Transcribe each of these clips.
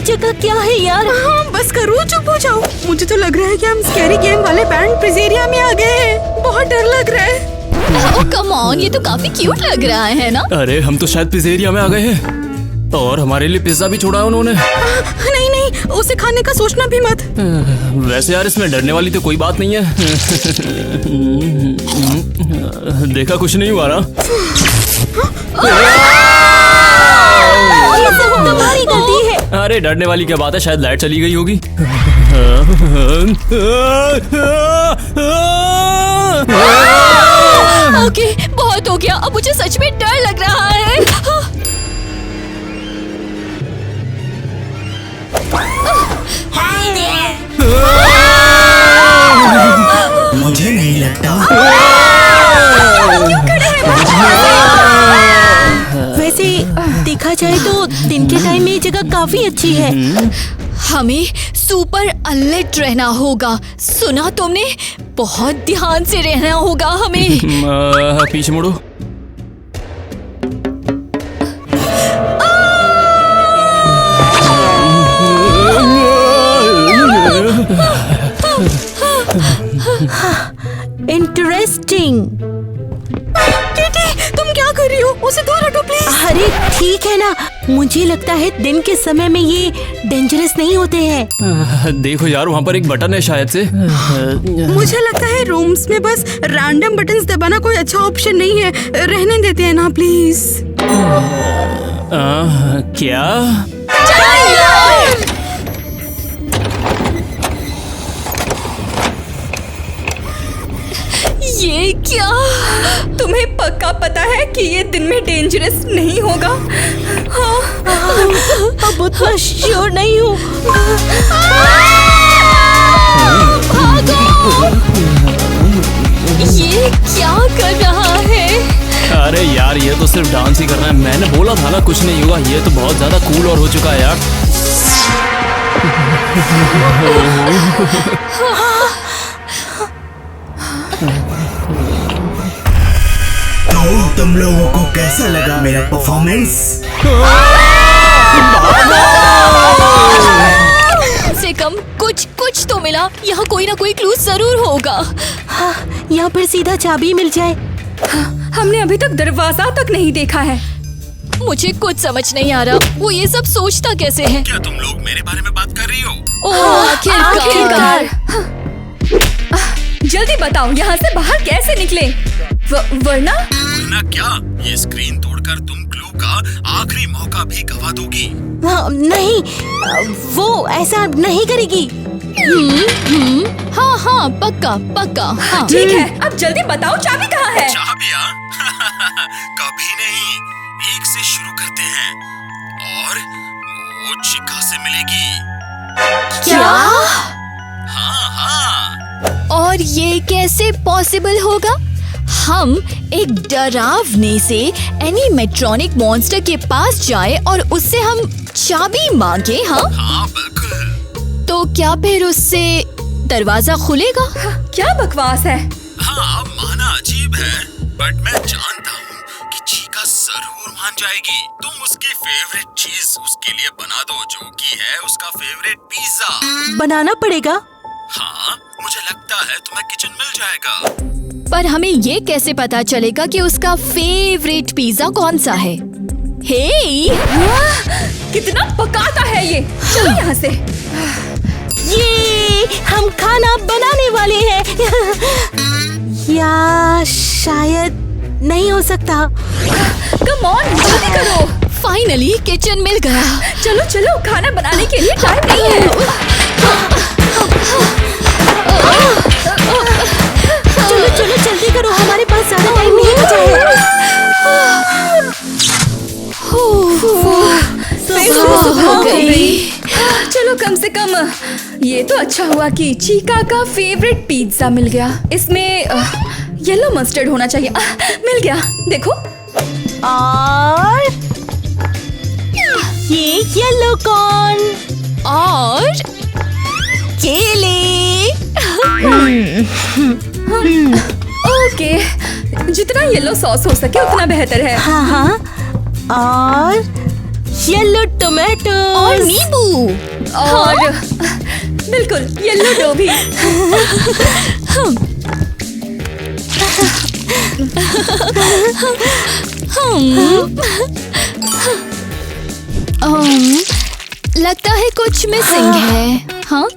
जगह क्या है यार? हाँ, बस करो, चुप हो जाओ। मुझे तो लग रहा है कि हम स्कैरी गेम वाले बैंड पिज़्ज़ेरिया में आ गए हैं। बहुत डर लग रहा है। ओह कम ऑन, ये तो काफी क्यूट लग रहा है ना? अरे हम तो शायद पिज़्ज़ेरिया में आ गए हैं और हमारे लिए पिज्जा भी छोड़ा है उन्होंने। नहीं नहीं, उसे खाने का सोचना भी मत। वैसे यार इसमें डरने वाली तो कोई बात नहीं है। देखा कुछ नहीं हुआ ना। ये सब तुम्हारी गलती है। अरे डरने वाली क्या बात है, शायद लाइट चली गई होगी। ओके, बहुत हो गया, अब मुझे सच में डर लग रहा है। मुझे नहीं लगता। वैसे देखा जाए तो दिन के टाइम में ये जगह काफी अच्छी है। हमें सुपर अलर्ट रहना होगा, सुना तुमने? बहुत ध्यान से रहना होगा हमें। पीछे मुड़ो। इंटरेस्टिंग। टीटी, तुम क्या कर रही हो? उसे दूर हटो प्लीज। अरे ठीक है ना, मुझे लगता है दिन के समय में ये डेंजरस नहीं होते हैं। देखो यार वहाँ पर एक बटन है शायद से। मुझे लगता है रूम्स में बस रैंडम बटन्स दबाना कोई अच्छा ऑप्शन नहीं है। रहने देते हैं ना प्लीज। क्या? ये क्या? तुम्हें पक्का पता है कि ये दिन में डेंजरस नहीं होगा? अब उतना श्योर नहीं हूँ। ये क्या कर रहा है? अरे यार ये तो सिर्फ डांस ही करना है। मैंने बोला था ना कुछ नहीं होगा। ये तो बहुत ज्यादा कूल और हो चुका है यार। तो तुम लोगों को कैसा लगा मेरा परफॉर्मेंस? कम से कम कुछ तो मिला। यहाँ कोई ना कोई क्लू जरूर होगा। हाँ, यहाँ पर सीधा चाबी मिल जाए। हमने अभी तक दरवाजा तक नहीं देखा है। मुझे कुछ समझ नहीं आ रहा, वो ये सब सोचता कैसे है? क्या तुम लोग मेरे बारे में बात कर रही हो? ओह आखिरकार। जल्दी बताओ, यहाँ से बाहर कैसे निकले? वरना क्या ये स्क्रीन तोड़कर तुम क्लू का आखिरी मौका भी गवा दोगी? नहीं, वो ऐसा नहीं करेगी। हाँ पक्का हाँ। ठीक है, अब जल्दी बताओ चाबी कहाँ है? चाबियाँ? कभी नहीं, एक से शुरू करते हैं और वो चिका से मिलेगी। क्या? हाँ। और ये कैसे पॉसिबल होगा? हम एक डरावने से एनिमेट्रॉनिक मॉन्स्टर के पास जाए और उससे हम चाबी मांगे? हाँ बिल्कुल। तो क्या फिर उससे दरवाजा खुलेगा? क्या बकवास है? हाँ माना अजीब है, बट मैं जानता हूँ कि चीका जरूर मान जाएगी। तुम उसकी फेवरेट चीज उसके लिए बना दो, जो कि है उसका फेवरेट पिज्जा। बनाना पड़ेगा? हाँ, मुझे लगता है तुम्हें किचन मिल जाएगा। पर हमें ये कैसे पता चलेगा कि उसका फेवरेट पिज्जा कौन सा है? हे, कितना पकाता है ये। चलो यहाँ से। ये हम खाना बनाने वाले हैं। या शायद नहीं हो सकता। कम ऑन, जल्दी करो। फाइनली किचन मिल गया। चलो चलो, खाना बनाने के लिए टाइम नहीं है। चलो चलो जल्दी करो, हमारे पास ज्यादा टाइम नहीं बचा है। सुबह हो गई। चलो कम से कम ये तो अच्छा हुआ कि चीका का फेवरेट पिज्जा मिल गया। इसमें येलो मस्टर्ड होना चाहिए। मिल गया, देखो। और ये येलो कॉर्न और केले। ओके, जितना येलो सॉस हो सके उतना बेहतर है। हाँ हाँ, और येलो टोमेटो और नींबू। और बिल्कुल येलो डो भी। लगता है कुछ मिसिंग है। हाँ,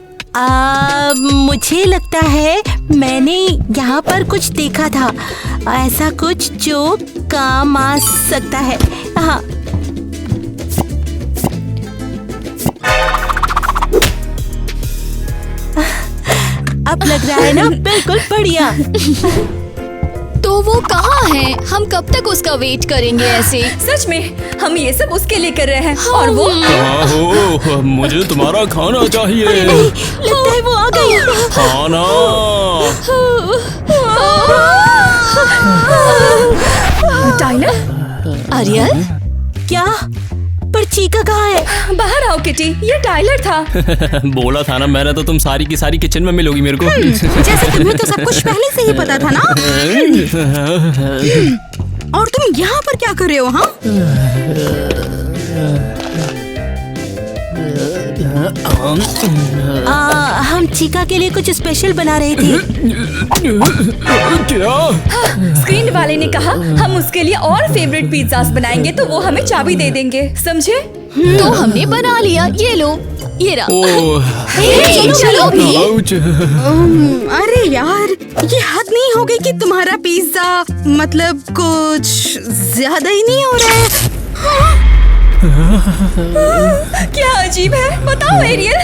मुझे लगता है मैंने यहाँ पर कुछ देखा था, ऐसा कुछ जो काम आ सकता है। हाँ, अब लग रहा है ना बिल्कुल बढ़िया। तो वो कहाँ है? हम कब तक उसका वेट करेंगे ऐसे? सच में हम ये सब उसके लिए कर रहे हैं। और वो कहाँ हो? मुझे तुम्हारा खाना चाहिए। नहीं, लगता है वो आ गई। खाना। टाइलर? आर्यन? क्या? पर चीका कहाँ है? बाहर आओ किटी, ये टाइलर था। बोला था ना मैंने, तो तुम सारी की सारी किचन में मिलोगी मेरे को। जैसे तुम्हें तो सब कुछ पहले से ही पता था ना। और तुम यहाँ पर क्या कर रहे हो? हाँ, हम चीका के लिए कुछ स्पेशल बना रहे थे। क्या? स्क्रीन वाले ने कहा हम उसके लिए और फेवरेट पिज्जास बनाएंगे तो वो हमें चाबी दे देंगे, समझे? तो हमने बना लिया। ये लो, ये रहा। ओह, चलो भी। आउच। अरे यार, ये हद नहीं हो गई कि तुम्हारा पिज्जा मतलब कुछ ज्यादा ही नहीं हो रहा है? क्या अजीब है, बताओ एरियल।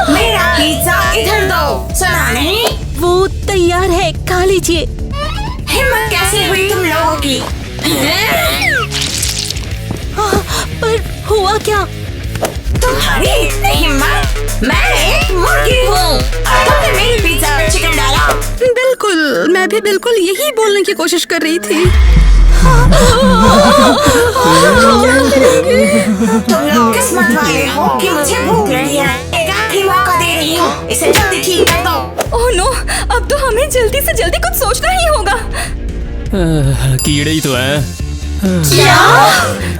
मेरा पिज्जा इधर दो। सुना नहीं? वो तैयार है, खा लीजिए। हिम्मत कैसे हुई तुम लोगों की? पर हुआ क्या? तुम्हारी इतनी हिम्मत? मैं एक मुर्गी हूँ और तुमने मेरी पिज्जा में चिकन डाला। बिल्कुल, मैं भी बिल्कुल यही बोलने की कोशिश कर रही थी। तुम लोग किस्मत वाले हो कि मुझे भूख लगी है। एक आखिरी मौका दे रही हूँ, इसे जल्दी ठीक कर दो। ओह नो, अब तो हमें जल्दी से जल्दी कुछ सोचना ही होगा। कीड़े ही तो हैं।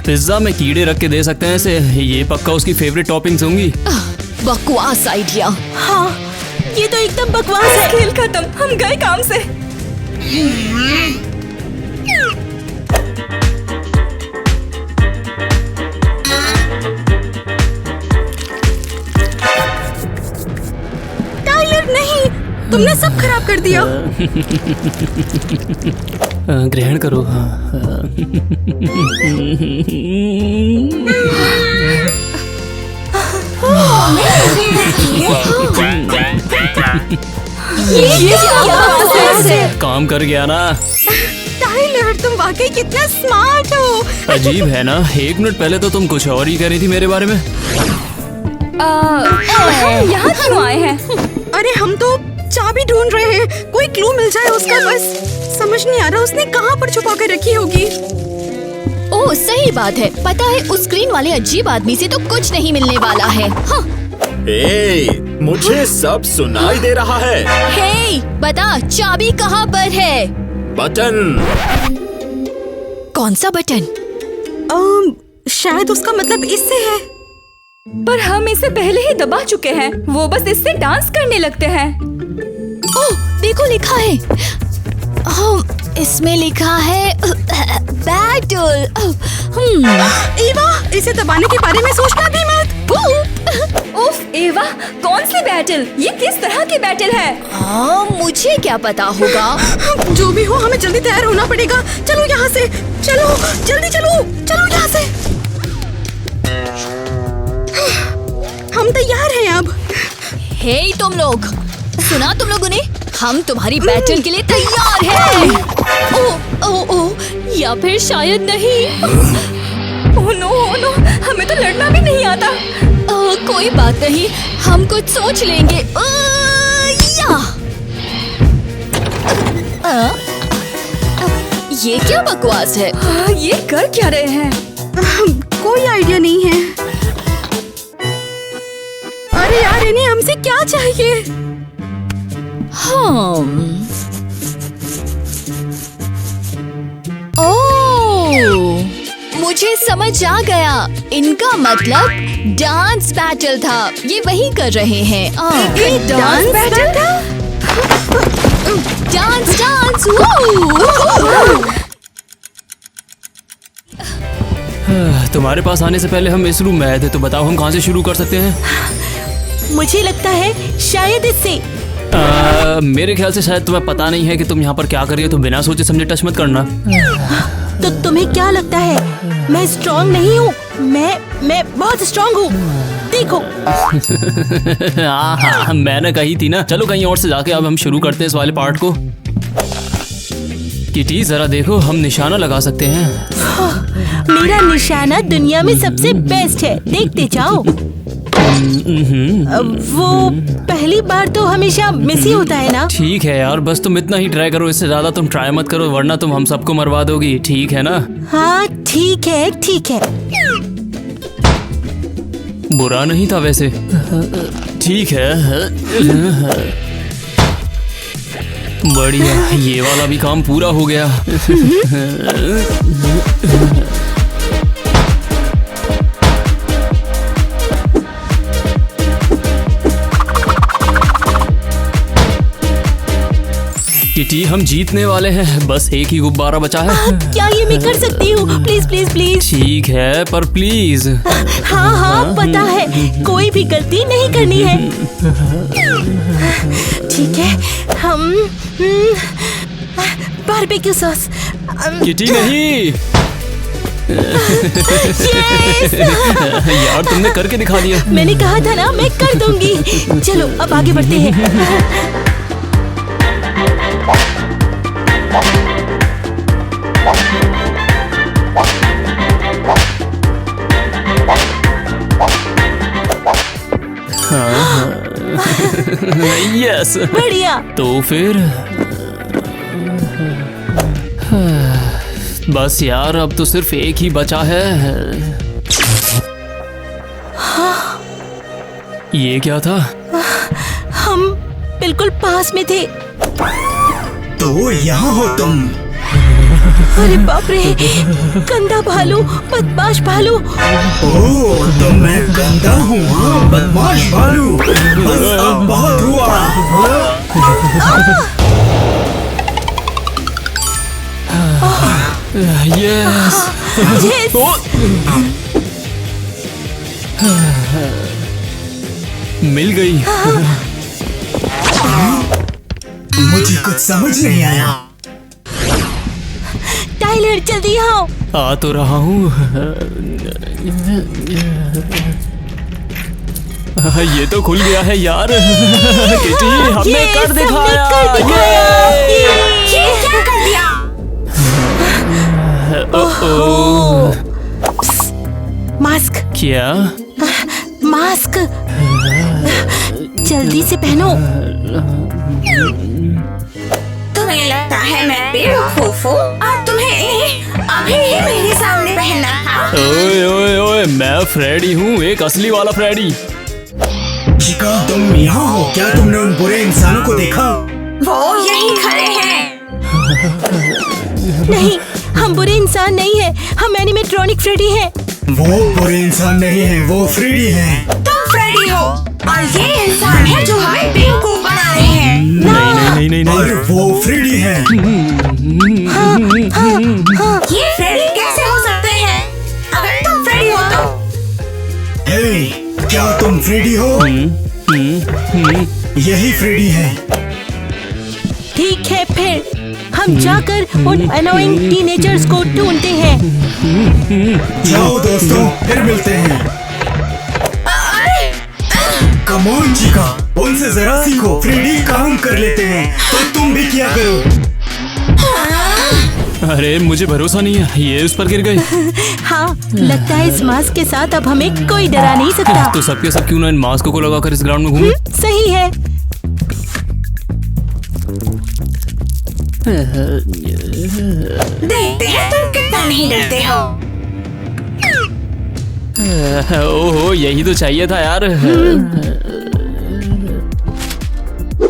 पिज्जा में कीड़े रख के दे सकते हैं इसे। ये पक्का उसकी फेवरेट टॉपिंग्स होंगी। बकवास आइडिया। हाँ, ये तो एकदम बकवास है। खेल खत्म, हम गए काम से। टाइलर नहीं, तुमने सब खराब कर दिया। ग्रहण करो। काम कर गया ना। टाइलर, तुम वाकई कितना स्मार्ट हो। अजीब है ना, 1 मिनट पहले तो तुम कुछ और ही कह रही थी मेरे बारे में। हम यहाँ क्यों आए हैं? अरे हम तो चाबी ढूंढ रहे हैं, कोई क्लू मिल जाए उसका। बस समझ नहीं आ रहा उसने कहाँ पर छुपा कर रखी होगी। ओह, सही बात है। पता है, उस स्क्रीन वाले अजीब आदमी से तो कुछ नहीं मिलने वाला है। हाँ। मुझे सब सुनाई दे रहा है। हे, बता चाबी कहाँ पर है? बटन। कौन सा बटन? शायद उसका मतलब इससे है। पर हम इसे पहले ही दबा चुके हैं, वो बस इससे डांस करने लगते हैं। ओह, देखो लिखा है। इसमें लिखा है बैटल। एवा, इसे दबाने के बारे में सोचना भी मत। उफ, एवा, कौन सी बैटल? ये किस तरह की बैटल है? मुझे क्या पता होगा। जो भी हो, हमें जल्दी तैयार होना पड़ेगा। चलो यहाँ से, चलो जल्दी, चलो यहाँ से। हम तैयार हैं अब। हे तुम लोग, सुना तुम लोगों ने? हम तुम्हारी बैटल के लिए तैयार हैं। ओ, या फिर शायद नहीं। ओह नो, हमें तो लड़ना भी नहीं आता। कोई बात नहीं, हम कुछ सोच लेंगे। ये क्या बकवास है? ये कर क्या रहे हैं? कोई आइडिया नहीं है। अरे यार, इन्हें हमसे क्या चाहिए? मुझे समझ आ गया, इनका मतलब डांस बैटल था। ये वही कर रहे हैं। डांस बैटल था? डांस डांस वो। तुम्हारे पास आने से पहले हम इस रूम में आए थे, तो बताओ हम कहाँ से शुरू कर सकते हैं? मुझे लगता है शायद इससे। मेरे ख्याल से शायद तुम्हें पता नहीं है कि तुम यहाँ पर क्या कर रही हो, तो बिना सोचे समझे टच मत करना। तो तुम्हें क्या लगता है मैं स्ट्रांग नहीं हूँ? मैं बहुत स्ट्रांग हूँ, देखो। हाँ, मैंने कही थी ना। चलो कहीं और से जाके अब हम शुरू करते हैं इस वाले पार्ट को। किटी जरा देखो, हम निशाना लगा सकते हैं। मेरा निशाना दुनिया में सबसे बेस्ट है, देखते जाओ। वो पहली बार तो हमेशा मिस ही होता है ना। ठीक है यार, बस तुम इतना ही ट्राई करो, इससे ज्यादा तुम ट्राई मत करो, वरना तुम हम सबको मरवा दोगी, ठीक है ना? हाँ ठीक है ठीक है। बुरा नहीं था वैसे। ठीक है, बढ़िया, ये वाला भी काम पूरा हो गया। किटी, हम जीतने वाले हैं, बस एक ही गुब्बारा बचा है। क्या ये मैं कर सकती हूँ? Please please please. ठीक है, पर प्लीज। हाँ हाँ पता है, कोई भी गलती नहीं करनी है। ठीक है, हम बारबेक्यू सॉस। किटी नहीं। यस! यार तुमने करके दिखा दिया। मैंने कहा था ना मैं कर दूंगी। चलो अब आगे बढ़ते हैं। यस, बढ़िया। तो फिर बस यार, अब तो सिर्फ एक ही बचा है। ये क्या था? हम बिल्कुल पास में थे। तो यहाँ हो तुम। अरे बाप रे, गंदा भालू, बदमाश भालू। ओह, तो मैं गंदा हूँ, हाँ, बदमाश भालू। बस अब बहुत हुआ। यस। Yes! मिल गई। मुझे कुछ समझ नहीं आया। टाइलर जल्दी आओ। आ तो रहा हूँ। ये तो खुल गया है यार। किटी, हमने Yes, कर हमने दिखाया। कर दिखाया। ये क्या कर दिया? ओह, मास्क, क्या? मास्क जल्दी से पहनो। तुम्हें लगता है मैं बेवकूफ हूँ और तुम्हें इन्हें अभी ही मेरे सामने पहनना था। ओए ओए ओए, मैं फ्रेडी हूँ, एक असली वाला फ्रेडी। चिका, तुम यहाँ हो? क्या तुमने उन बुरे इंसानों को देखा? वो यहीं खड़े हैं। नहीं, हम बुरे इंसान नहीं हैं, हम एनिमेट्रॉनिक फ्रेडी हैं। वो बुरे इंसान नहीं है, वो फ्रेडी है। तुम फ्रेडी हो और ये इंसान है जो हमें बेवकूफ बना रहे हैं। नहीं नहीं नहीं और नहीं। वो फ्रेडी है। ये फ्रेडी कैसे हो सकते हैं? अगर तुम फ्रेडी हो तो हे, क्या तुम फ्रेडी हो? यही फ्रेडी है। ठीक है, फिर हम जाकर उन अनोइंग टीनेजर्स को ढूंढते हैं। जाओ दोस्तों, फिर मिलते हैं। कम ऑन चिका, उनसे जरा सीखो। फ्रेडी काम कर लेते हैं तो तुम भी क्या करो। अरे मुझे भरोसा नहीं है, ये उस पर गिर गई। हाँ, लगता है इस मास्क के साथ अब हमें कोई डरा नहीं सकता। तो सबके सब क्यों ना इन मास्कों को लगाकर इस ग्राउंड में घूमे? सही है। देखते हैं तुम कितना नहीं डरते हो। ओहो, यही तो चाहिए था यार।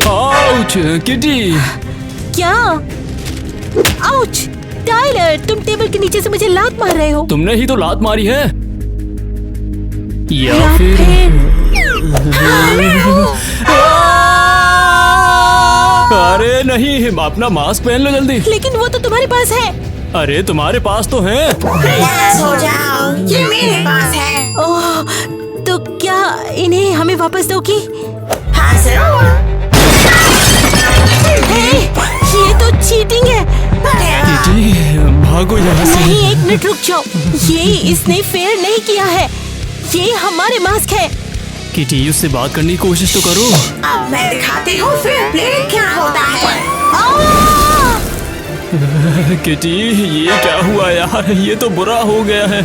Ouch, kitty. क्या? आउच, टाइलर, तुम टेबल के नीचे से मुझे लात मार रहे हो। तुमने ही तो लात मारी है। या या फिर अरे नहीं, अपना मास्क पहन लो जल्दी। लेकिन वो तो तुम्हारे पास है। अरे तुम्हारे पास तो है। रिलैक्स हो जाओ, ये मेरे पास है। ओह, तो क्या इन्हें हमें वापस दोगी? हाँ जरूर। हे, ये तो चीटिंग है। किटी, भागो यहाँ से। नहीं, एक मिनट रुक जाओ। ये इसने फेयर नहीं किया है। ये हमारे मास्क है। किटी, उससे बात करने की कोशिश तो करो। अब मैं दिखाती हूँ फेयर प्ले क्या होता है। किटी, ये क्या हुआ यार? ये तो बुरा हो गया है।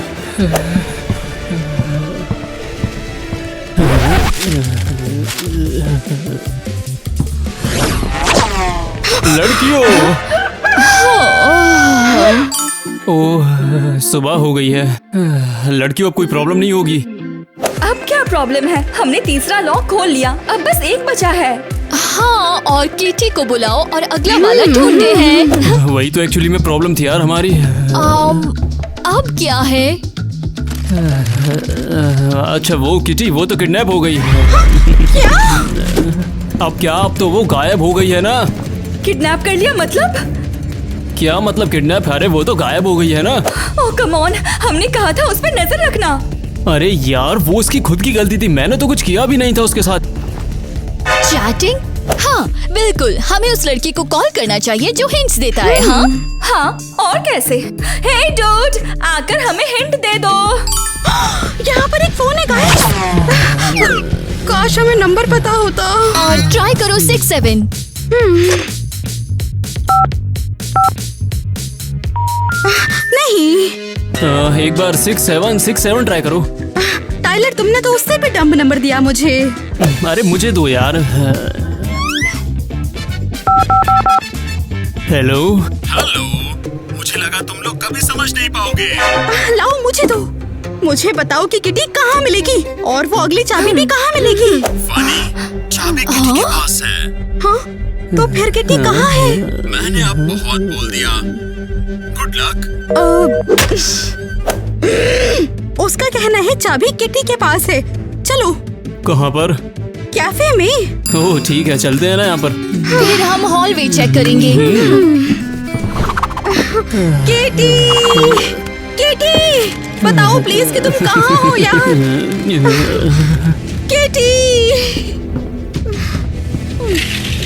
लड़कियों, ओह सुबह हो गई है। लड़कियों, अब कोई प्रॉब्लम नहीं होगी। अब क्या प्रॉब्लम है? हमने तीसरा लॉक खोल लिया, अब बस एक बचा है। हाँ, और किटी को बुलाओ और अगला वाला ढूंढते हैं। वही तो एक्चुअली में प्रॉब्लम थी यार हमारी। अब क्या है? अच्छा वो किटी, वो तो किडनैप हो गई। अब क्या? अब तो वो गायब हो गई है ना। किडनैप कर लिया मतलब? क्या मतलब किडनैप? अरे वो तो गायब हो गई है ना। ओह कम ऑन, हमने कहा था उस पर नजर रखना। अरे यार, वो उसकी खुद की गलती थी, मैंने तो कुछ किया भी नहीं था उसके साथ। चैटिंग? हाँ बिल्कुल, हमें उस लड़की को कॉल करना चाहिए जो हिंट्स देता है। हाँ हाँ, और कैसे? हे डूड, आकर हमें हिंट दे दो। यहाँ पर एक फोन है गाइस। काश हमें नंबर पता होता। और ट्राई करो 67। नहीं एक बार 6767 ट्राई करो। टाइलर, तुमने तो उससे भी डम्ब नंबर दिया मुझे। अरे मुझे दो यार। हेलो। हेलो, मुझे लगा तुम लोग कभी समझ नहीं पाओगे। लाओ मुझे दो। मुझे बताओ कि किटी कहाँ मिलेगी और वो अगली चाबी भी कहाँ मिलेगी। फनी, चाबी किटी के पास है। हाँ, तो फिर किटी कहाँ है? मैंने अब बहुत बोल दिया। Good luck. उसका कहना है चाबी किटी के पास है। चलो कहाँ पर? कैफे में। ओह ठीक है, चलते हैं ना यहाँ पर। फिर हम हॉलवे चेक करेंगे। किटी, किटी, बताओ प्लीज कि तुम कहाँ हो यार। किटी,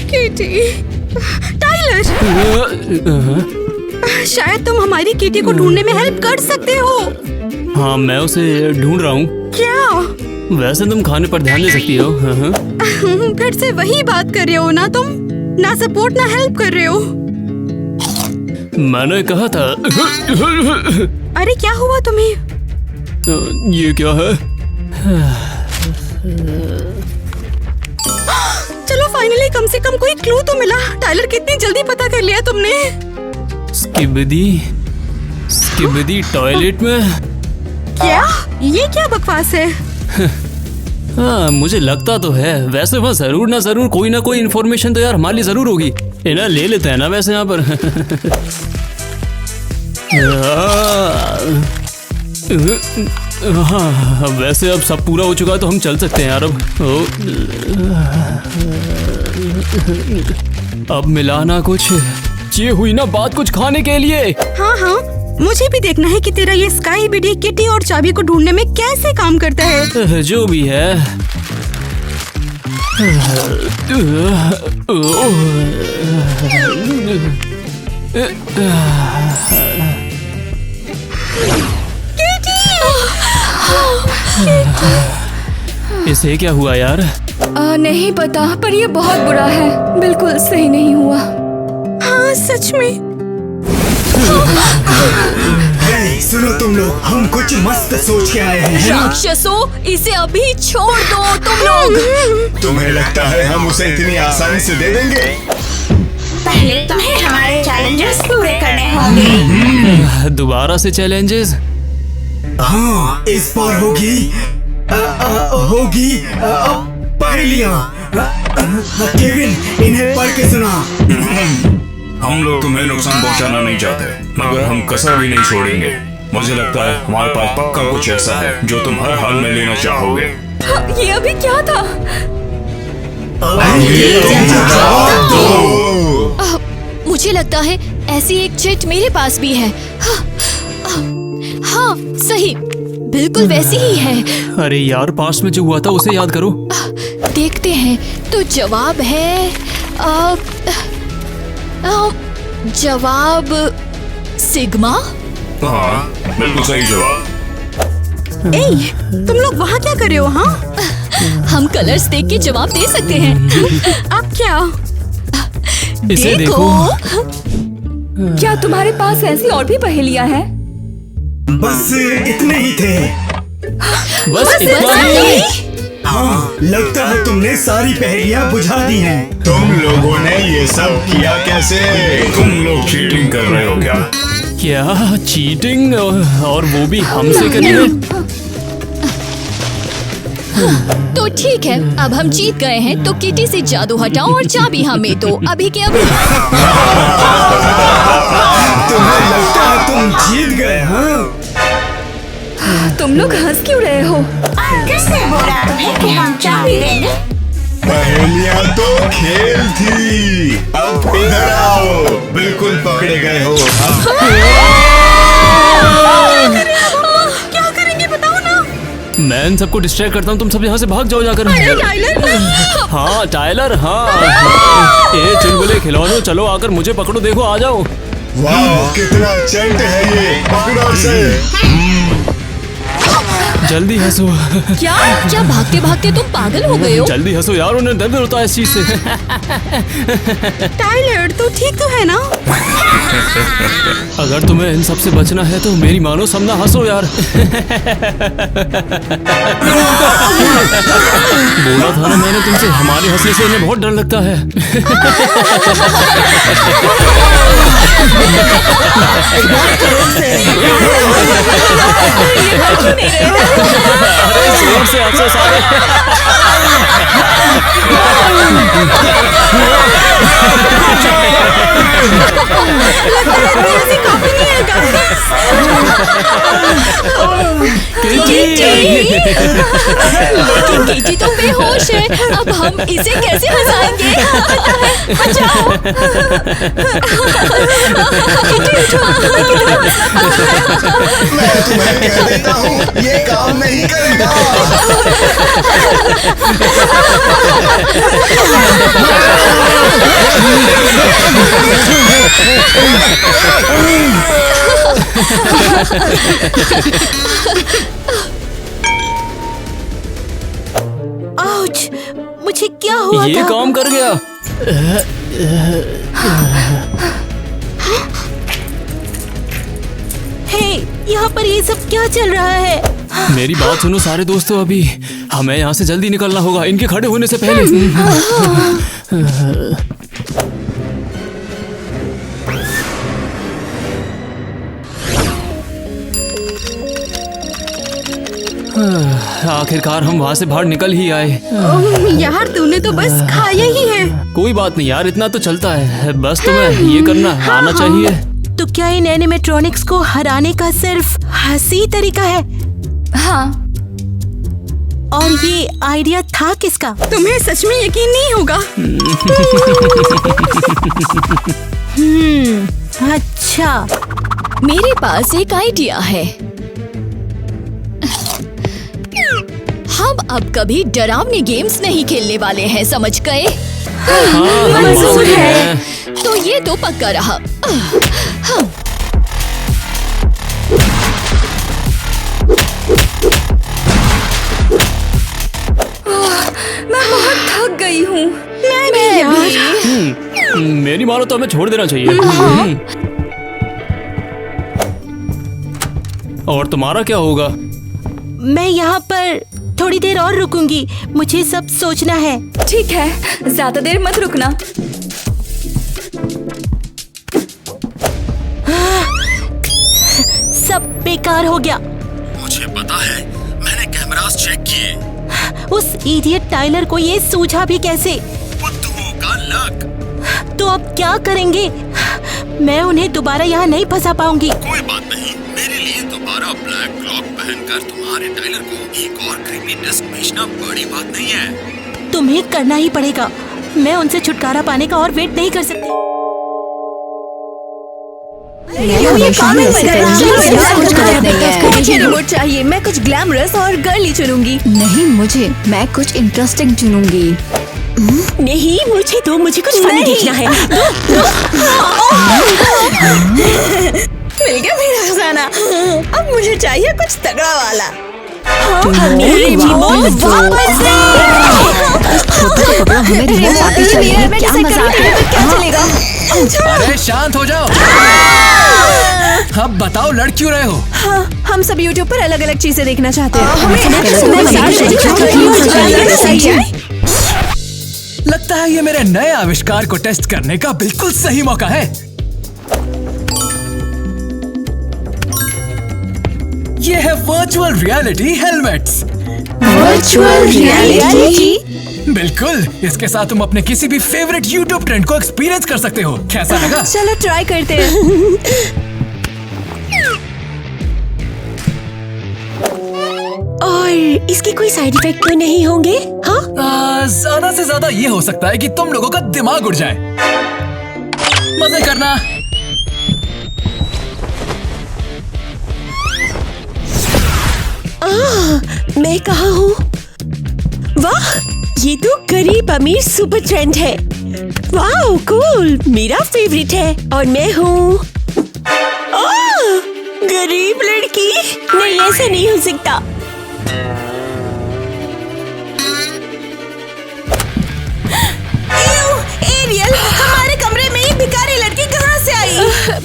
किटी, टाइलर, शायद तुम हमारी किटी को ढूंढने में हेल्प कर सकते हो। हाँ मैं उसे ढूंढ रहा हूँ। क्या? वैसे तुम खाने पर ध्यान दे सकती हो। हाँ। फिर से वही बात कर रहे हो ना तुम, ना सपोर्ट ना हेल्प कर रहे हो। मैंने कहा था। अरे क्या हुआ तुम्हें? ये क्या है? चलो फाइनली कम से कम कोई क्लू तो मिला। टाइलर, कितनी जल्दी पता कर लिया तुमने। स्किबिदी, स्किबिदी टॉयलेट में। क्या? ये क्या बकवास है? हाँ मुझे लगता तो है। वैसे वहाँ जरूर ना जरूर कोई ना कोई इन्फॉर्मेशन तो यार हमारे लिए जरूर होगी। इन्हें ले लेते हैं ना वैसे यहाँ पर। हाँ वैसे अब सब पूरा हो चुका है तो हम चल सकते हैं यार। अब मिला ना कुछ। ये हुई ना बात कुछ खाने के लिए। हाँ हाँ, मुझे भी देखना है कि तेरा ये स्काई बिडी किटी और चाबी को ढूंढने में कैसे काम करता है। जो भी है। इसे क्या हुआ यार? नहीं पता, पर ये बहुत बुरा है। बिल्कुल सही नहीं हुआ। हाँ सच में। हे, सुनो तुम लोग, हम कुछ मस्त सोच के आए हैं। राक्षसों, इसे अभी छोड़ दो तुम लोग। तुम्हें लगता है हम उसे इतनी आसानी से दे देंगे? पहले तुम्हें हमारे चैलेंजेस पूरे करने होंगे। दोबारा से चैलेंजेस? हाँ, इस बार होगी पहेलियाँ। केविन, इन्हें पढ़ के सुना। हम लोग तुम्हें नुकसान पहुंचाना नहीं चाहते, मगर हम कसर भी नहीं छोड़ेंगे। मुझे लगता है हमारे पास पक्का कुछ ऐसा है जो तुम हर हाल में लेना चाहोगे। हाँ, ये अभी क्या था? मुझे लगता है ऐसी एक चिट मेरे पास भी है। हाँ, सही, बिल्कुल वैसी ही है। अरे यार, पास्ट में जो हुआ था उसे याद करो। देखते हैं। तो जवाब है जवाब सिग्मा। हाँ, बिल्कुल सही जवाब। ए, तुम लोग वहाँ क्या कर रहे हो? हाँ, हम कलर्स देख के जवाब दे सकते हैं। अब क्या? इसे देखो। क्या तुम्हारे पास ऐसी और भी पहेलियां हैं? बस इतने ही थे। बस इतना ही? हाँ, लगता है तुमने सारी पहेलियां बुझा दी हैं। तुम लोगों ने ये सब किया कैसे? तुम लोग चीटिंग कर रहे हो क्या? क्या चीटिंग? और वो भी हमसे करनी है? तो ठीक है, अब हम जीत गए हैं, तो किटी से जादू हटाओ और चाबी हमें दो, अभी के अभी। तुम्हें लगता है तुम जीत गए? हाँ, तुम लोग हंस क्यों रहे हो? किसने बोला तुम्हें कि हम चाबी देंगे? पहेलियां तो खेल थी, अब इधर आओ। बिल्कुल पकड़े गए हो। क्या करेंगे बताओ ना? मैं इन सबको डिस्ट्रैक्ट करता हूँ, तुम सब यहाँ से भाग जाओ जाकर। टाइलर नहीं। हाँ टाइलर, हाँ। ए चुलबुले खिलौनों, चलो आकर मुझे पकड़ो, देखो आ जाओ। वाह, कितना चंट है ये। पकड़ो से। जल्दी हंसो। क्या भागते भागते तुम पागल हो गए हो? जल्दी हंसो यार, उन्हें दर्द होता है इस चीज से। टाइलर तो ठीक तो है ना? अगर तुम्हें इन सब से बचना है तो मेरी मानो, समझना, हंसो यार। बोला था ना मैंने तुमसे, हमारे हंसने से इन्हें बहुत डर लगता है। अरे जोर से हंसो सारे। लेकिन किटी तो बेहोश है, अब हम इसे कैसे हंसाएंगे? बचाओ। मैं तुम्हें कह देता हूँ, ये काम नहीं करेगा। आउच! मुझे क्या हुआ ये था? काम कर गया। हे, यहाँ पर ये सब क्या चल रहा है? मेरी बात सुनो सारे दोस्तों, अभी हमें यहाँ से जल्दी निकलना होगा, इनके खड़े होने से पहले। आखिरकार हम वहाँ से बाहर निकल ही आए। यार तूने तो बस खाया ही है। कोई बात नहीं यार, इतना तो चलता है, बस तुम्हें ये करना आना चाहिए। तो क्या इन एनिमेट्रॉनिक्स को हराने का सिर्फ हंसी तरीका है? हाँ, और ये आइडिया था किसका? तुम्हें सच में यकीन नहीं होगा। अच्छा, मेरे पास एक आइडिया है। हम अब कभी डरावनी गेम्स नहीं खेलने वाले हैं, समझ गए? मंजूर है। तो ये तो पक्का रहा। मैं बहुत थक गई हूँ। मैं भी यार। मेरी मानो तो हमें छोड़ देना चाहिए। और तुम्हारा क्या होगा? मैं यहाँ पर थोड़ी देर और रुकूंगी, मुझे सब सोचना है। ठीक है, ज्यादा देर मत रुकना। सब बेकार हो गया। मुझे पता है, मैंने कैमरास चेक किए। उस इडियट टाइलर को ये सूझा भी कैसे? बुद्धू का लक। तो अब क्या करेंगे? मैं उन्हें दोबारा यहाँ नहीं फंसा पाऊंगी। कोई बात नहीं, मेरे लिए दोबारा ब्लैक क्लॉक पहनकर तुम्हारे टाइलर को एक और क्रीमी डिस्क भेजना बड़ी बात नहीं है। तुम्हें करना ही पड़ेगा। मैं उनसे छुटकारा पाने का और वेट नहीं कर सकती। मुझे रिमोट चाहिए। मैं कुछ ग्लैमरस और गर्ली चुनूंगी। नहीं, मैं कुछ इंटरेस्टिंग चुनूंगी। नहीं, मुझे तो मुझे कुछ फनी देखना है। मिल गया मेरा खजाना। अब मुझे चाहिए कुछ तगड़ा वाला। हमें रिमोट वापस क्या मजाक है? क्या चलेगा? अरे शांत हो जाओ। अब बताओ लड़ क्यों रहे हो? हम सब YouTube पर अलग अलग चीजें देखना चाहते हैं। लगता है ये मेरे नए आविष्कार को टेस्ट करने का बिल्कुल सही मौका है। ये है virtual reality helmets. Virtual reality? बिल्कुल, इसके साथ तुम अपने किसी भी फेवरेट YouTube ट्रेंड को एक्सपीरियंस कर सकते हो। कैसा लगा? चलो ट्राई करते हैं। और इसके कोई साइड इफेक्ट तो नहीं होंगे? हाँ, ज्यादा से ज्यादा ये हो सकता है कि तुम लोगों का दिमाग उड़ जाए। मजे करना। मैं कहाँ हूँ? वाह, ये तो गरीब अमीर सुपर ट्रेंड है। वाह कूल, मेरा फेवरेट है। और मैं हूँ गरीब लड़की। नहीं, ऐसा नहीं हो सकता। एरियल, हमारे कमरे में ये भिखारी लड़की कहाँ से आई?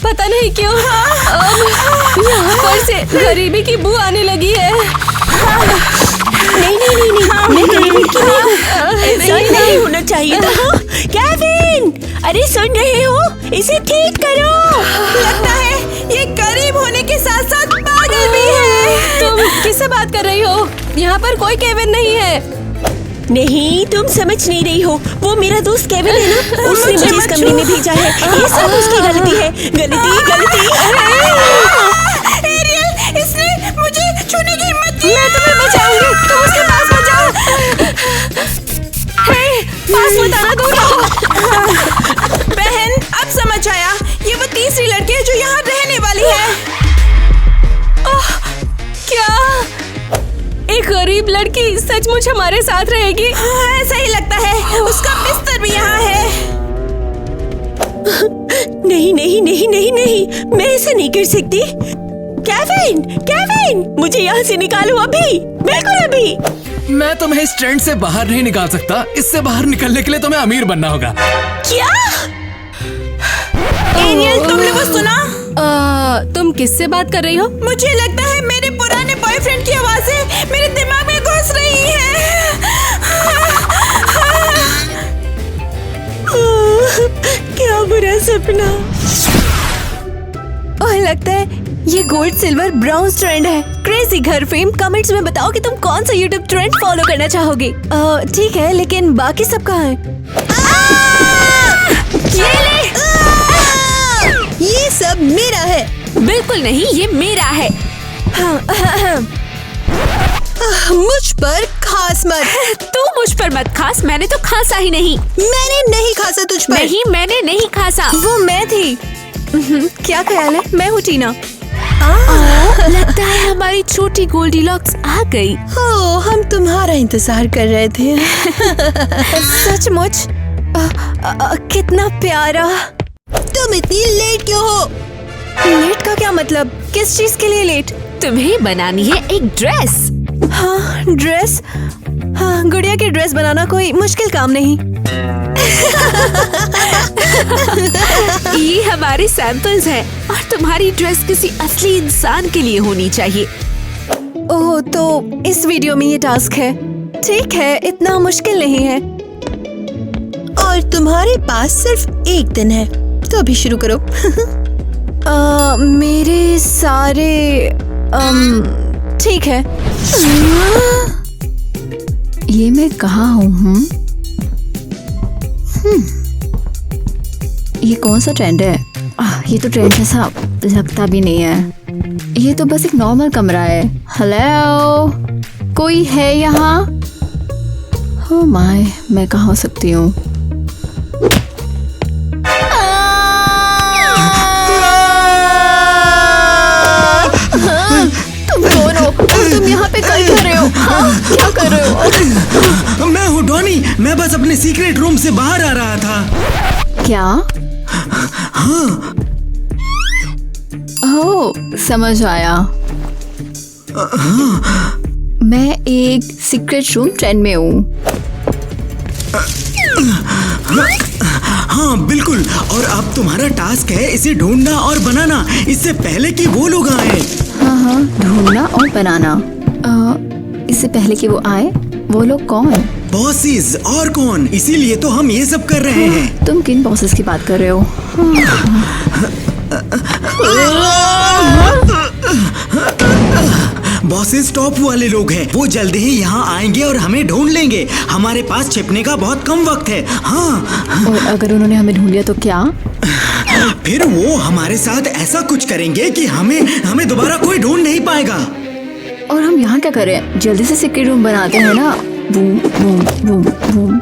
पता नहीं क्यों यहाँ पर से गरीबी की बू आने लगी है। नहीं, मैं गरीब लड़की नहीं हूँ। ऐसा नहीं होना चाहिए था। केविन, अरे सुन रहे हो? इसे ठीक करो। लगता है ये गरीब होने के साथ साथ पागल भी है। तुम किससे बात कर रही हो? यहाँ पर कोई केविन नहीं है। नहीं, तुम समझ नहीं रही हो। वो मेरा दोस्त केविन है ना, उसने मुझे इस कमरे में भेजा है। ये सब उसकी गलती है। गलती। एरियल, इसने मुझे छूने की हिम्मत की। मैं तुम्हें बचाऊंगी। तुम उसके पास मत जाओ। पास मत आना, दूर रहो। बहन, अब समझ आया। ये वो तीसरी लड़की है जो यहाँ रहने वाली है। क्या एक गरीब लड़की सचमुच हमारे साथ रहेगी? हाँ, ऐसा ही लगता है। उसका बिस्तर भी यहाँ है। नहीं, मैं ऐसा नहीं कर सकती। केविन, मुझे यहाँ से निकालो अभी, बिल्कुल अभी। मैं तुम्हें इस ट्रेंड से बाहर नहीं निकाल सकता। इससे बाहर निकलने के लिए तुम्हें अमीर बनना होगा। क्या? एरियल, तुमने वो सुना? तुम किससे बात कर रही हो? मुझे लगता है मेरे पुराने बॉयफ्रेंड की आवाजें मेरे दिमाग में घुस रही हैं। क्या बुरा सपना। ओह, लगता है ये गोल्ड, सिल्वर, ब्राउन ट्रेंड है। क्रेजी घर फेम, कमेंट्स में बताओ कि तुम कौन सा यूट्यूब ट्रेंड फॉलो करना चाहोगे। ठीक है, लेकिन बाकी सब कहाँ हैं? ये ले। ये सब मेरा है। बिल्कुल नहीं, ये मेरा है। मुझ पर खास मत। तू मुझ पर मत खास। मैंने तो खासा ही नहीं। मैंने नहीं खासा तुझ पर। नहीं, मैंने नहीं खासा। वो मैं थी। क्या ख्याल है? मैं हूँ टीना। लगता है हमारी छोटी गोल्डीलॉक्स आ गई। हम तुम्हारा इंतजार कर रहे थे। सचमुच? कितना प्यारा। तुम इतनी लेट क्यों हो? लेट का क्या मतलब? किस चीज के लिए लेट? तुम्हें बनानी है एक ड्रेस। हाँ, ड्रेस? हाँ, गुड़िया की ड्रेस बनाना कोई मुश्किल काम नहीं। ये हमारे सैंपल्स हैं और तुम्हारी ड्रेस किसी असली इंसान के लिए होनी चाहिए। ओह, तो इस वीडियो में ये टास्क है। ठीक है, इतना मुश्किल नहीं है। और तुम्हारे पास सिर्फ एक दिन है, तो अभी शुरू करो। मेरे सारे ठीक है। ये मैं कहाँ हूँ? ये कौन सा ट्रेंड है? ये तो ट्रेन जैसा लगता भी नहीं है, ये तो बस एक नॉर्मल कमरा है। हेलो, कोई है यहाँ? ओह माय, मैं कहाँ हो सकती हूँ? तुम कौन हो? तुम यहाँ पे कर रहे हो? क्या कर रहे हो? मैं हूँ डॉनी, मैं बस अपने सीक्रेट रूम से बाहर आ रहा था। क्या? हाँ। ओह, समझ आया। मैं एक सीक्रेट रूम ट्रेन में हूँ। हाँ बिल्कुल, और अब तुम्हारा टास्क है इसे ढूंढना और बनाना इससे पहले कि वो लोग आए। हाँ, ढूंढना और बनाना। इससे पहले कि वो आए, वो लोग कौन? बॉसेस, और कौन? इसीलिए तो हम ये सब कर रहे हैं। तुम किन बॉसेस की बात कर रहे हो? बॉसेस टॉप वाले लोग हैं, वो जल्दी ही यहाँ आएंगे और हमें ढूंढ लेंगे। हमारे पास छिपने का बहुत कम वक्त है। हाँ, और अगर उन्होंने हमें ढूंढ लिया तो क्या? फिर वो हमारे साथ ऐसा कुछ करेंगे कि हमें दोबारा कोई ढूंढ नहीं पाएगा। और हम यहाँ क्या करें? जल्दी से सीक्रेट रूम बनाते हैं ना। Boom boom boom boom.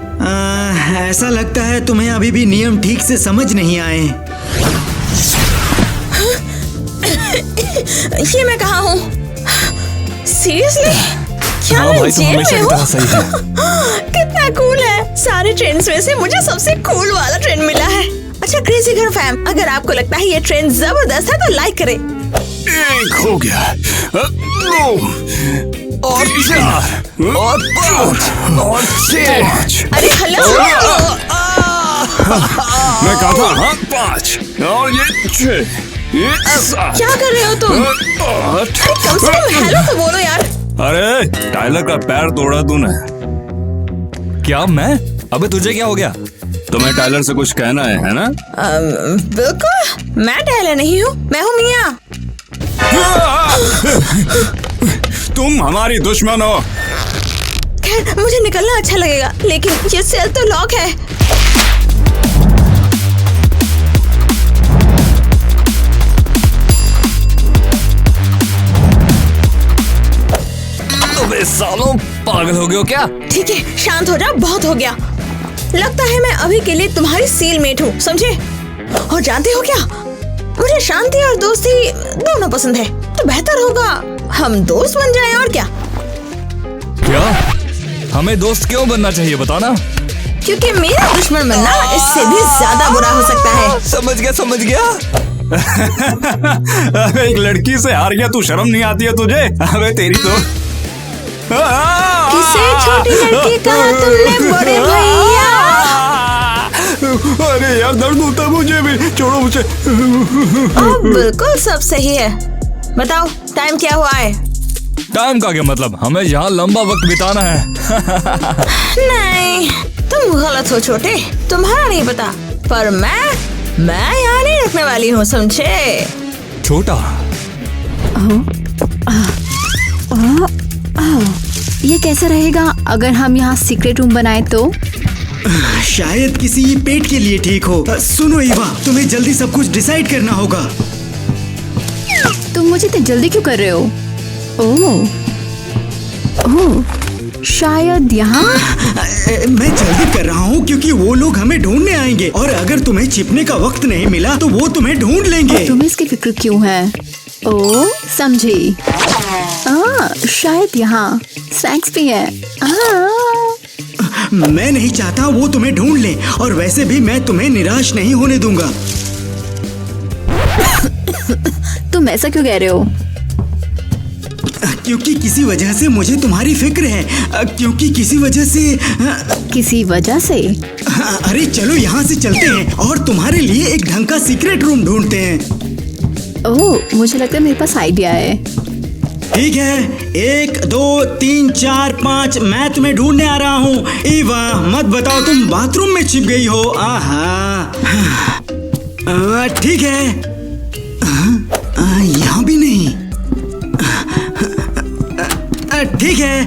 ऐसा लगता है तुम्हें अभी भी नियम ठीक से समझ नहीं आए। ये मैं कहाँ हूँ? सीरियसली? क्या हाँ मैं भाई, तुम जेल हमेशा में की हूँ? तरह सही है। कितना कूल है। सारे ट्रेन में से मुझे सबसे कूल वाला ट्रेन मिला है। अच्छा क्रेजी गर्ल फैम, अगर आपको लगता है ये ट्रेन जबरदस्त है तो लाइक करें। एक हो गया, और 4 और 5 और 6। अरे हेलो, मैं कहा था हाँ 5 और ये 6, ये 7। क्या कर रहे हो तुम? 8। अरे कम से कम हेलो तो बोलो यार। अरे टाइलर का पैर तोड़ा तूने। क्या मैं? अबे तुझे क्या हो गया? तुम्हें टाइलर से कुछ कहना है ना? बिल्कुल, मैं टाइलर नहीं हूँ, मैं हूँ मिया। तुम हमारी दुश्मन हो। खैर मुझे निकलना अच्छा लगेगा, लेकिन ये सेल तो लॉक है। अबे सालों, पागल हो गए हो क्या? ठीक है, शांत हो जा, बहुत हो गया। लगता है मैं अभी के लिए तुम्हारी सीलमेट हूँ, समझे? और जानते हो क्या, मुझे शांति और दोस्ती दोनों पसंद है, तो बेहतर होगा हम दोस्त बन जाएं, और क्या? क्या? हमें दोस्त क्यों बनना चाहिए, बताना। क्योंकि मेरा दुश्मन बनना इससे भी ज्यादा बुरा हो सकता है। समझ गया। अबे एक लड़की से हार गया, तू शर्म नहीं आती है तुझे? अबे तेरी तो किसे छोटी लड़की कहा तुमने बड़े भैया? अरे यार दर्द होता है मुझे भी, छोड़ो मुझे। बिल्कुल सब सही है। बताओ टाइम क्या हुआ है? टाइम का क्या मतलब? हमें यहाँ लंबा वक्त बिताना है। नहीं, तुम गलत हो छोटे, तुम्हारा नहीं पता, पर मैं यहाँ नहीं रखने वाली हूँ, समझे? छोटा, ये कैसे रहेगा अगर हम यहाँ सीक्रेट रूम बनाए तो? शायद किसी पेट के लिए ठीक हो। सुनो ईवा, तुम्हें जल्दी सब कुछ डिसाइड करना होगा। तुम मुझे इतनी जल्दी क्यों कर रहे हो? ओह, शायद यहाँ। मैं जल्दी कर रहा हूँ क्योंकि वो लोग हमें ढूंढने आएंगे, और अगर तुम्हें छिपने का वक्त नहीं मिला तो वो तुम्हें ढूंढ लेंगे। तुम्हें इसकी फिक्र क्यों है? ओह, समझी। शायद यहाँ स्नैक्स भी है। मैं नहीं चाहता वो तुम्हें ढूंढ ले, और वैसे भी मैं तुम्हें निराश नहीं होने दूंगा। तुम ऐसा क्यों कह रहे हो? क्योंकि किसी वजह से मुझे तुम्हारी फिक्र है। क्योंकि किसी वजह से। किसी वजह से? अरे चलो यहाँ से चलते हैं और तुम्हारे लिए एक ढंग का सीक्रेट रूम ढूंढते हैं। ओह, मुझे लगता है मेरे पास आइडिया है। ठीक है, 1 2 3 4 5 मैं तुम्हें ढूंढने आ रहा हूँ। ईवा मत बताओ तुम बाथरूम में छिप गई हो। आहा, ठीक है, यहाँ भी नहीं। ठीक है,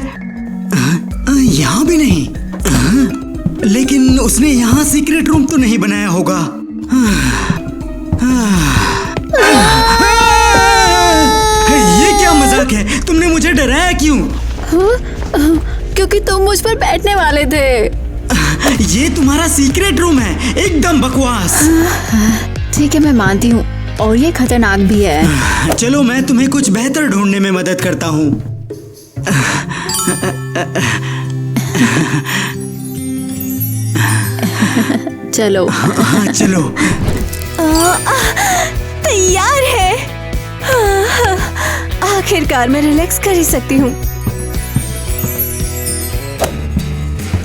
यहाँ भी नहीं। लेकिन उसने यहाँ सीक्रेट रूम तो नहीं बनाया होगा। मजाक है, तुमने मुझे डराया क्यों? क्योंकि तुम मुझ पर बैठने वाले थे। ये तुम्हारा सीक्रेट रूम है, एकदम बकवास। ठीक है, मैं मानती हूँ, और ये खतरनाक भी है। चलो मैं तुम्हें कुछ बेहतर ढूंढने में मदद करता हूँ। चलो। हाँ चलो। तैयार है। आखिरकार मैं रिलैक्स कर ही सकती हूँ।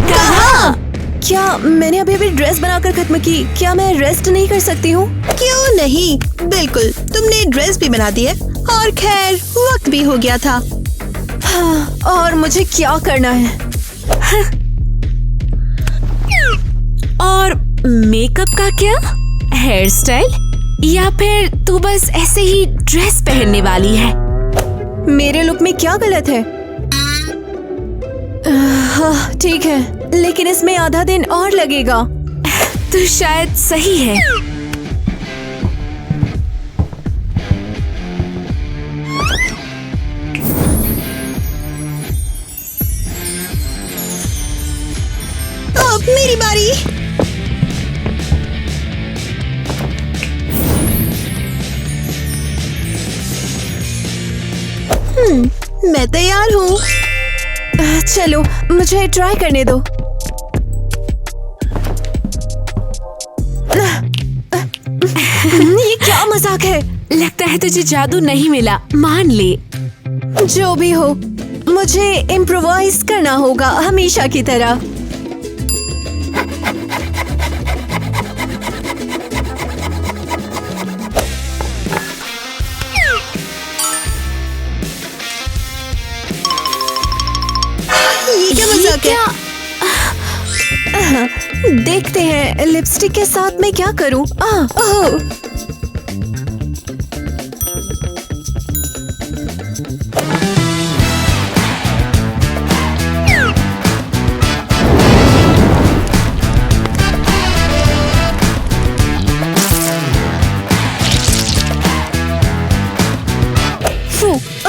कहाँ? क्या मैंने अभी अभी ड्रेस बनाकर खत्म की? क्या मैं रेस्ट नहीं कर सकती हूँ? क्यों नहीं, बिल्कुल, तुमने ड्रेस भी बना दी है और खैर वक्त भी हो गया था। हाँ, और मुझे क्या करना है? हाँ। और मेकअप का क्या? हेयर स्टाइल या फिर तू बस ऐसे ही ड्रेस पहनने वाली है? मेरे लुक में क्या गलत है? हाँ ठीक है, लेकिन इसमें आधा दिन और लगेगा। तो शायद सही है। अब मेरी बारी। मैं तैयार हूँ। चलो मुझे ट्राई करने दो। ये क्या मजाक है? लगता है तुझे जादू नहीं मिला, मान ले। जो भी हो, मुझे इम्प्रोवाइज करना होगा हमेशा की तरह। ये क्या मजाक है? देखते हैं लिपस्टिक के साथ मैं क्या करूं। ओह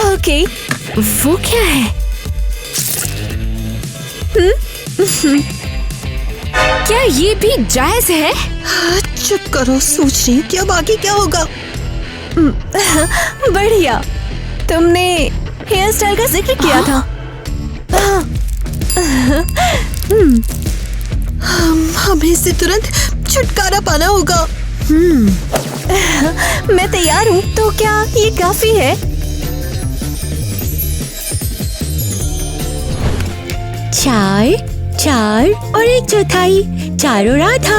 ओके, वो क्या है? क्या ये भी जायज है? चुप करो, सोच रही हूँ क्या बाकी क्या होगा। बढ़िया, तुमने हेयर स्टाइल का जिक्र किया था। हमें इससे तुरंत छुटकारा पाना होगा। मैं तैयार हूँ, तो क्या ये काफी है? चार, चार और एक चौथाई, चारों राधा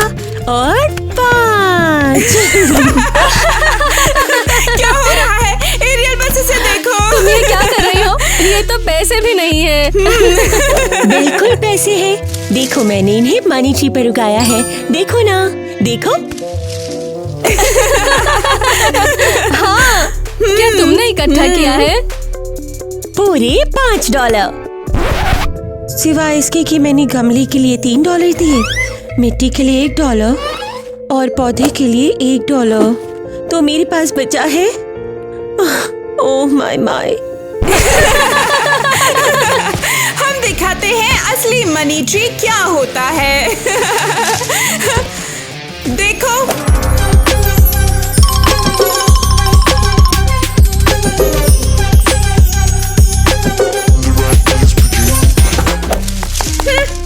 और 5। क्या हो रहा है? एरियल बस इसे देखो। तुम ये क्या कर रही हो? ये तो पैसे भी नहीं है। बिल्कुल पैसे हैं। देखो मैंने इन्हें मनी ट्री पर उगाया है। देखो ना, देखो। हाँ, क्या तुमने इकट्ठा किया है? पूरे $5। सिवाय इसके कि मैंने गमले के लिए $3 दिए, मिट्टी के लिए $1 और पौधे के लिए $1, तो मेरे पास बचा है ओह माय माय। हम दिखाते हैं असली मनी ट्री क्या होता है। देखो,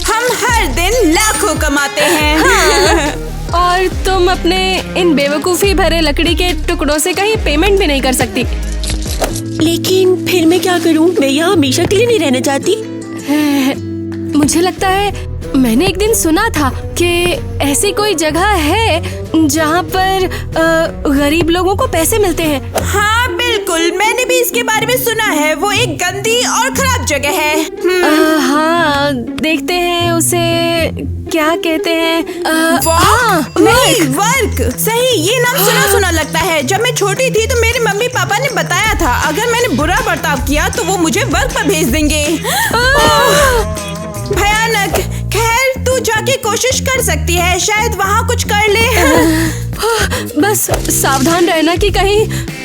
हम हर दिन लाखों कमाते हैं। हाँ। और तुम अपने इन बेवकूफी भरे लकड़ी के टुकड़ों से कहीं पेमेंट भी नहीं कर सकती। लेकिन फिर मैं क्या करूं? मैं यहाँ हमेशा के लिए नहीं रहना चाहती। मुझे लगता है मैंने एक दिन सुना था कि ऐसी कोई जगह है जहाँ पर गरीब लोगों को पैसे मिलते हैं। हाँ बिल्कुल, मैंने भी इसके बारे में सुना है। वो एक गंदी और खराब जगह है। हाँ, देखते हैं उसे क्या कहते हैं। वर्क, सही, ये नाम सुना सुना लगता है। जब मैं छोटी थी तो मेरे मम्मी पापा ने बताया था अगर मैंने बुरा बर्ताव किया तो वो मुझे वर्क पर भेज देंगे। भयानक। खैर, तू जाके कोशिश कर सकती है, शायद वहाँ कुछ कर ले। बस सावधान रहना कि कहीं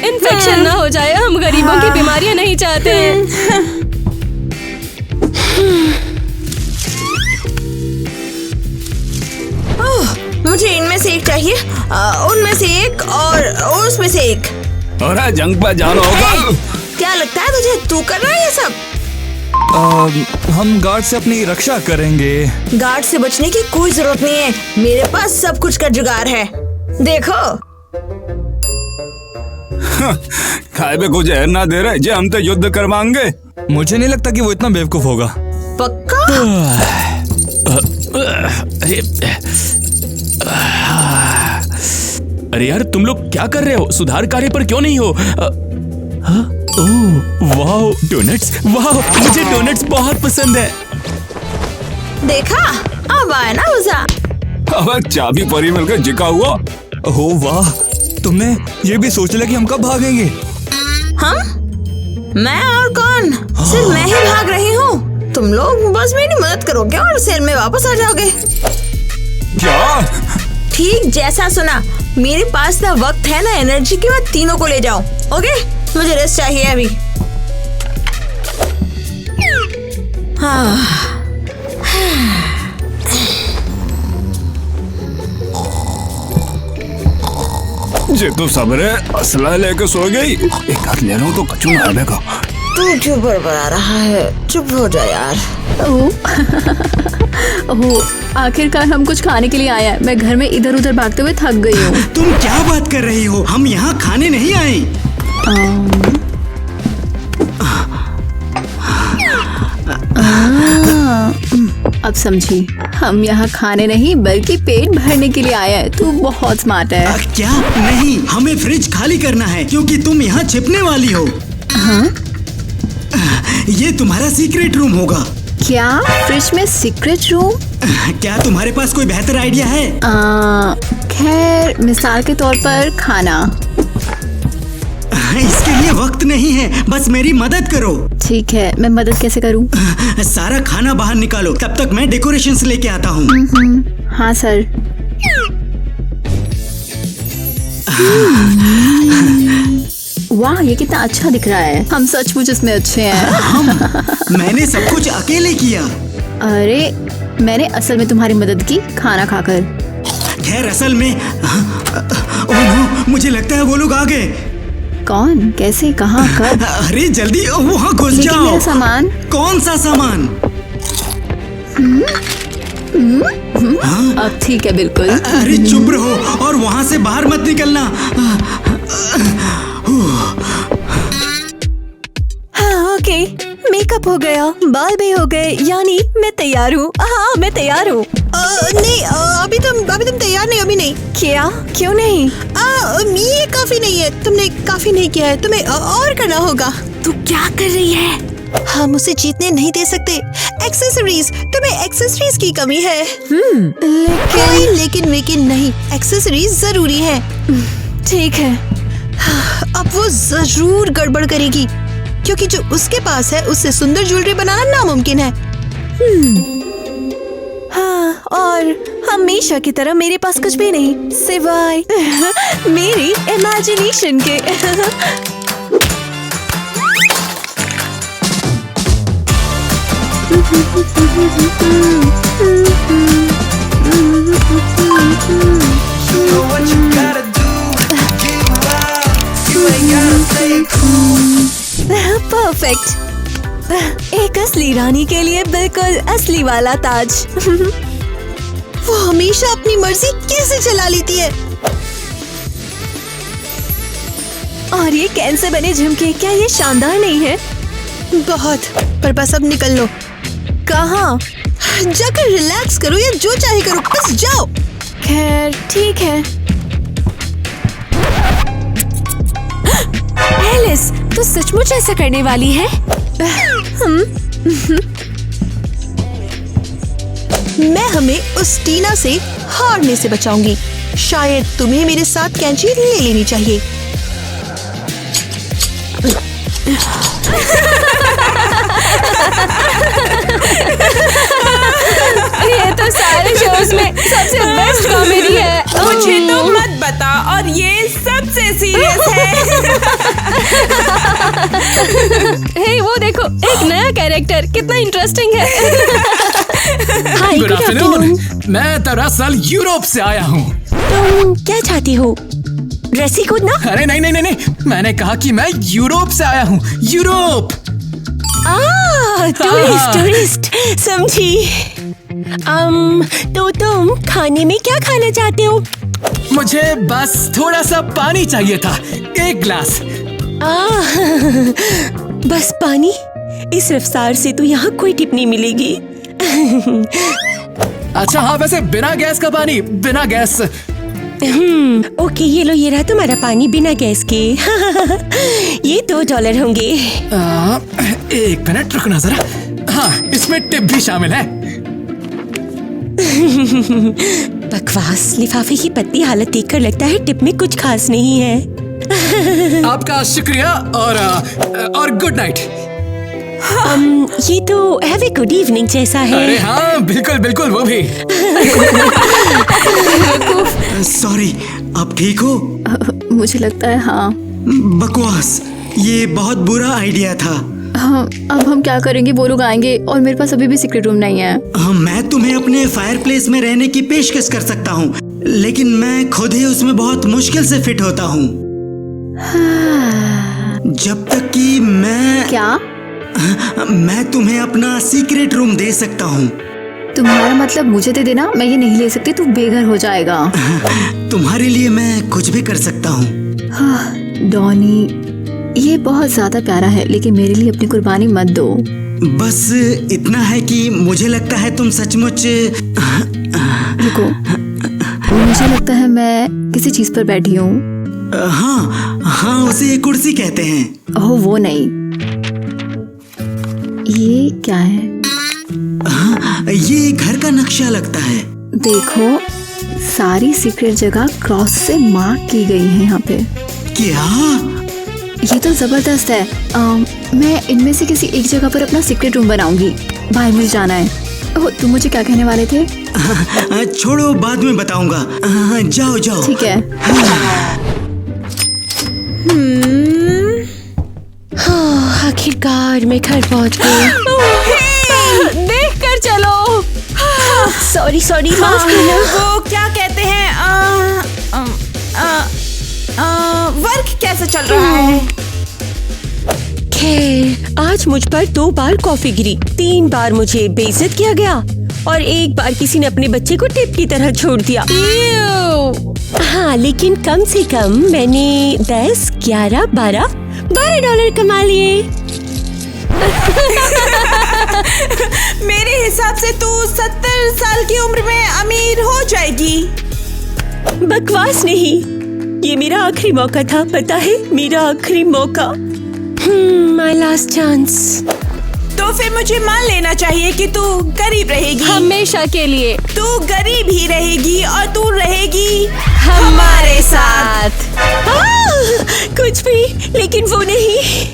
इन्फेक्शन ना हो जाए। हम गरीबों की बीमारियां नहीं चाहते हैं। मुझे इनमें से एक चाहिए, उनमें से एक और उसमें से एक। अरे जंग पर जाना होगा। क्या लगता है तुझे, तू कर रहा है ये सब? हम गार्ड से अपनी रक्षा करेंगे। गार्ड से बचने की कोई जरूरत नहीं है, मेरे पास सब कुछ का जुगाड़ है। देखो खाए पे कुछ जहर ना दे रहे जे हम तो युद्ध करवाएंगे। मुझे नहीं लगता कि वो इतना बेवकूफ होगा। पक्का? अरे यार तुम लोग क्या कर रहे हो? सुधार कार्य पर क्यों नहीं हो? ओह वाह डोनट्स, वाह मुझे डोनट्स बहुत पसंद है। देखा, अब आया ना मजा। अब चाबी परी मिलकर जिका हुआ। ओह वाह, तुमने ये भी सोच लिया कि हम कब भागेंगे? हम? मैं और कौन? सिर्फ मैं ही भाग रही हूँ। तुम लोग बस मेरी मदद करोगे और सेल में वापस आ जाओगे। क्या? ठीक जैसा सुना। मेरे पास ना वक्त है ना एनर्जी कि मैं तीनों को ले जाऊं। ओके, मुझे रेस्ट चाहिए अभी। हाँ। जे तो सबरे असला लेके सो गई। एक हाथ ले लो तो कचू ना आवेगा। तू क्यों बड़बड़ा रहा है? चुप हो जा यार। ओह, आखिरकार हम कुछ खाने के लिए आए हैं। मैं घर में इधर उधर भागते हुए थक गई हूँ। तुम क्या बात कर रही हो? हम यहाँ खाने नहीं आए। अब समझी, हम यहाँ खाने नहीं बल्कि पेट भरने के लिए आए हैं। तू बहुत स्मार्ट है। क्या? नहीं, हमें फ्रिज खाली करना है क्योंकि तुम यहाँ छिपने वाली हो। हाँ? ये तुम्हारा सीक्रेट रूम होगा। क्या? फ्रिज में सीक्रेट रूम? क्या तुम्हारे पास कोई बेहतर आइडिया है? खैर, मिसाल के तौर पर खाना। इसके लिए वक्त नहीं है, बस मेरी मदद करो। ठीक है, मैं मदद कैसे करूं? सारा खाना बाहर निकालो, तब तक मैं डेकोरेशंस लेके आता हूँ। हाँ सर। वाह, ये कितना अच्छा दिख रहा है। हम सचमुच इसमें अच्छे हैं। मैंने सब कुछ अकेले किया। अरे, मैंने असल में तुम्हारी मदद की खाना खाकर। खैर असल में ओह नो, मुझे लगता है वो लोग आ गए। कौन? कैसे? कहाँ? कब? अरे जल्दी वहाँ घुस लेकिन जाओ। मेरा सामान? कौन सा सामान? अब ठीक है, बिल्कुल। अरे चुप रहो और वहाँ से बाहर मत निकलना। हाँ, ओके, मेकअप हो गया, बाल भी हो गए, यानी मैं तैयार हूँ। हाँ, मैं तैयार हूँ। नहीं, अभी तुम तैयार नहीं। अभी नहीं। क्या? क्यों नहीं? ये काफी नहीं है। तुमने काफी नहीं किया है, तुम्हें और करना होगा। तू क्या कर रही है? हम उसे जीतने नहीं दे सकते। एक्सेसरीज, तुम्हें एक्सेसरीज की कमी है। लेकिन नहीं, एक्सेसरीज जरूरी है। ठीक है। अब वो जरूर गड़बड़ करेगी क्योंकि जो उसके पास है उससे सुंदर ज्वेलरी बनाना नामुमकिन है। हाँ, और हमेशा की तरह मेरे पास कुछ भी नहीं सिवाय मेरी इमेजिनेशन के। परफेक्ट। एक असली रानी के लिए बिल्कुल असली वाला ताज। वो हमेशा अपनी मर्जी कैसे चला लेती है। और ये कैसे बने झुमके, क्या ये शानदार नहीं है? बहुत, पर बस अब निकल लो। कहाँ? जाकर रिलैक्स करो या जो चाहे करो, बस जाओ। खैर ठीक है। एलिस, तू सचमुच ऐसा करने वाली है? मैं हमें उस टीना से हारने से बचाऊंगी। शायद तुम्हें मेरे साथ कैंची ले लेनी चाहिए। ये तो सारे शो उसमें सबसे बेस्ट कॉमेडी है। मुझे तो मत बता, और ये सबसे सीरियस है। हे वो देखो, एक नया कैरेक्टर, कितना इंटरेस्टिंग है। हाय, गुड आफ्टरनून। मैं दरअसल यूरोप से आया हूँ। तुम क्या चाहती हो? रस्सी कूदना? अरे नहीं नहीं नहीं नहीं, मैंने कहा कि मैं यूरोप से आया हूँ। यूरोप। टूरिस्ट समझी। तो तुम खाने में क्या खाना चाहते हो? मुझे बस थोड़ा सा पानी चाहिए था, 1 गिलास। बस पानी? इस रफ्तार से तो यहाँ कोई टिप नहीं मिलेगी। अच्छा हाँ, वैसे बिना गैस का पानी, बिना गैस। ओके, ये लो, ये रहा तुम्हारा पानी बिना गैस के। ये $2 होंगे। 1 मिनट रुकना जरा। हाँ, इसमें टिप भी शामिल है। बकवास, लिफाफे की पतली हालत देखकर लगता है टिप में कुछ खास नहीं है। आपका शुक्रिया और गुड नाइट। ये तो हैव ए गुड इवनिंग जैसा है। अरे हाँ, बिल्कुल बिल्कुल, वो भी। सॉरी, आप ठीक हो? मुझे लगता है हाँ। बकवास, ये बहुत बुरा आइडिया था। हाँ, अब हम क्या करेंगे? वो लोग आएंगे और मेरे पास अभी भी सीक्रेट रूम नहीं है। मैं तुम्हें अपने फायरप्लेस में रहने की पेशकश कर सकता हूँ, लेकिन मैं खुद ही उसमें बहुत मुश्किल से फिट होता हूँ। जब तक कि मैं तुम्हें अपना सीक्रेट रूम दे सकता हूँ। तुम्हारा मतलब मुझे दे देना? मैं ये नहीं ले सकती, तू बेघर हो जाएगा। तुम्हारे लिए मैं कुछ भी कर सकता हूँ। डॉनी, ये बहुत ज्यादा प्यारा है, लेकिन मेरे लिए अपनी कुर्बानी मत दो। बस इतना है कि मुझे लगता है तुम सचमुच। रुको, मुझे लगता है मैं किसी चीज पर बैठी हूँ। हाँ, उसे कुर्सी कहते हैं। ओह, वो नहीं। ये क्या है? ये घर का नक्शा लगता है। देखो, सारी सीक्रेट जगह क्रॉस से मार्क की गई है यहाँ पे। क्या? ये तो जबरदस्त है। मैं इनमें से किसी एक जगह पर अपना सीक्रेट रूम बनाऊंगी। बाहर मुझे जाना है। ओह, तुम मुझे क्या कहने वाले थे? छोड़ो, बाद में बताऊंगा। जाओ जाओ। ठीक है। आखिरकार मैं घर पहुंच गई। देख कर चलो। सॉरी, माफ करना। वो क्या कहते हैं, वर्क कैसे चल रहा है? खैर, आज मुझ पर 2 बार कॉफी गिरी, 3 बार मुझे बेइज्जत किया गया और 1 बार किसी ने अपने बच्चे को टिप की तरह छोड़ दिया। हाँ, लेकिन कम से कम मैंने 10, 11, $12 कमा लिए। मेरे हिसाब से तू 70 साल की उम्र में अमीर हो जाएगी। बकवास नहीं, ये मेरा आखिरी मौका था, पता है? मेरा आखिरी मौका। My last chance. तो फिर मुझे मान लेना चाहिए कि तू गरीब रहेगी हमेशा के लिए। तू गरीब ही रहेगी और तू रहेगी हमारे साथ। कुछ भी, लेकिन वो नहीं।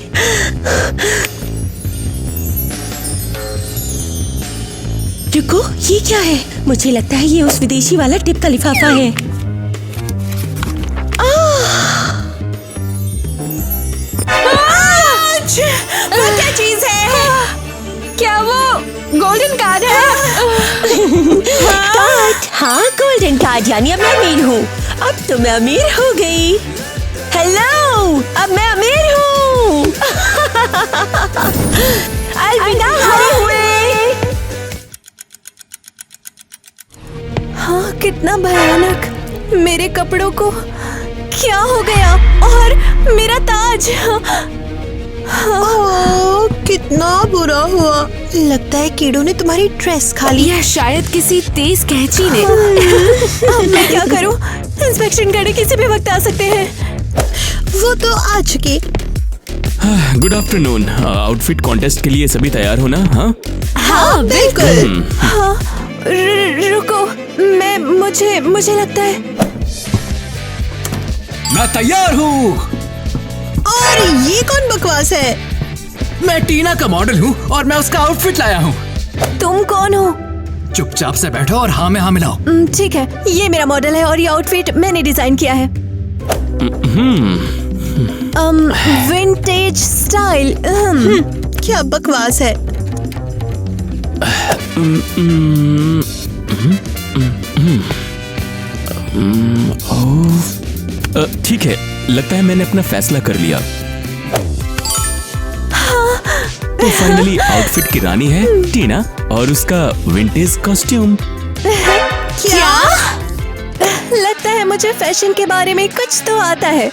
रुको, ये क्या है? मुझे लगता है ये उस विदेशी वाला टिप का लिफाफा है। वो क्या चीज है? क्या वो गोल्डन कार्ड है? कार्ड? हाँ, गोल्डन कार्ड, यानी अब मैं अमीर हूँ। अब तो मैं अमीर हो गई। हेलो, अब मैं अमीर हूँ। अलविदा हारे हुए। हाँ, कितना भयानक। मेरे कपड़ों को क्या हो गया? और मेरा ताज। हाँ, कितना बुरा हुआ। लगता है कीड़ों ने तुम्हारी ड्रेस खा ली। या शायद किसी तेज कैंची ने। अब मैं क्या करूं? इंस्पेक्शन करने किसी भी वक्त आ सकते हैं। वो तो आ चुके। Good afternoon. आउटफिट कॉन्टेस्ट के लिए सभी तैयार हो ना? हाँ, बिल्कुल। हाँ, रुको, मुझे लगता है। मैं तैयार हूँ। और ये कौन बकवास है? मैं टीना का मॉडल हूँ और मैं उसका आउटफिट लाया हूँ। तुम कौन हो? चुपचाप से बैठो और हाँ में हाँ मिलाओ। ठीक है, ये मेरा मॉडल है और ये आउटफिट मैंने डिजाइन किया है। Vintage style. क्या बकवास है। ठीक है, लगता है मैंने अपना फैसला कर लिया। तो फाइनली आउटफिट की रानी है टीना और उसका विंटेज कॉस्ट्यूम। क्या? लगता है मुझे फैशन के बारे में कुछ तो आता है।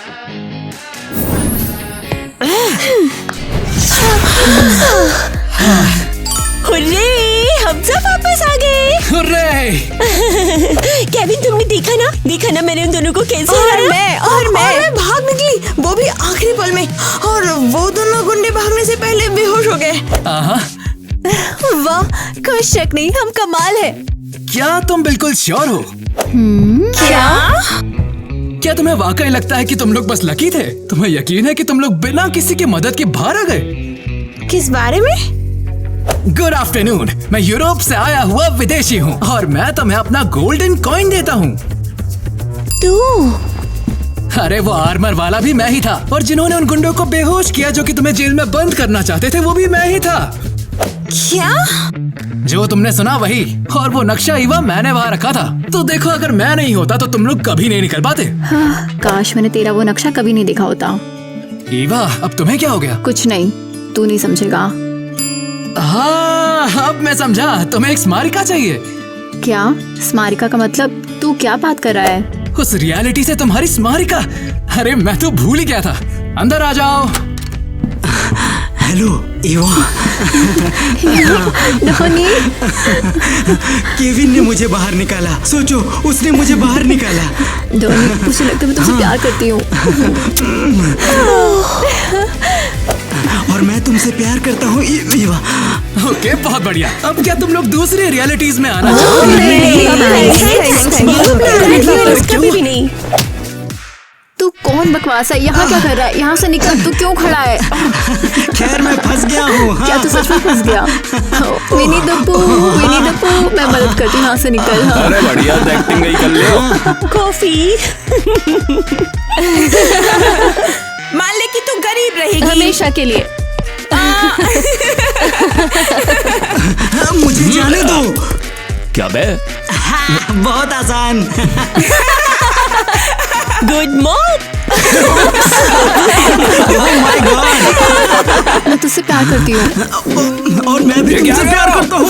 हुर्रे, हम सब वापस आ गए। हुर्रे! केविन, तुमने देखा ना मैंने उन दोनों को कैसे हराया? और मैं भाग निकली, वो भी आखिरी पल में, और वो दोनों गुंडे भागने से पहले बेहोश हो गए। वाह, कोई शक नहीं, हम कमाल है। क्या तुम बिल्कुल श्योर हो? क्या तुम्हें वाकई लगता है कि तुम लोग बस लकी थे? तुम्हें यकीन है कि तुम लोग बिना किसी की मदद के बाहर आ गए? किस बारे में? गुड आफ्टरनून, मैं यूरोप से आया हुआ विदेशी हूँ और मैं तुम्हें अपना गोल्डन कॉइन देता हूँ। तू? अरे वो आर्मर वाला भी मैं ही था, और जिन्होंने उन गुंडों को बेहोश किया जो कि तुम्हें जेल में बंद करना चाहते थे, वो भी मैं ही था। क्या? जो तुमने सुना वही, और वो नक्शा ईवा मैंने वहाँ रखा था। तो देखो, अगर मैं नहीं होता तो तुम लोग कभी नहीं निकल पाते। काश मैंने तेरा वो नक्शा कभी नहीं देखा होता। ईवा, अब तुम्हें क्या हो गया? कुछ नहीं, तू नहीं समझेगा। हाँ, अब मैं समझा, तुम्हें एक स्मारिका चाहिए। क्या स्मारिका का मतलब? तू क्या बात कर रहा है? उस रियलिटी से तुम्हारी स्मारिका? अरे मैं तो भूल ही गया था। अंदर आ जाओ। हेलो ईवा। धोनी। केविन ने मुझे बाहर निकाला। सोचो, उसने मुझे बाहर निकाला। धोनी, मुझे लगता है मैं तुमसे प्यार करती हूँ। और मैं तुमसे प्यार करता हूँ ईवा। ओके, बहुत बढ़िया। अब क्या तुम लोग दूसरी रियलिटीज में आना चाहते कभी नहीं। तू कौन बकवास है? यहाँ क्या कर रहा है? यहाँ से निकल, तू क्यों खड़ा है? खैर, मैं फंस गया हूँ। क्या तू सच में फंस गया? विनी दप्पू, मैं मदद करती हूँ, यहाँ से निकल। अरे बढ़िया, एक्टिंग गई कर ले। कॉफी। मान ले कि तू गरीब रहेगी हमेशा के लिए। मुझे जाने दो। क्या बे? बहुत आसान। Good morning. Oh my God. मैं तुझसे प्यार करती हूँ। और मैं भी तुमसे प्यार करता हूँ।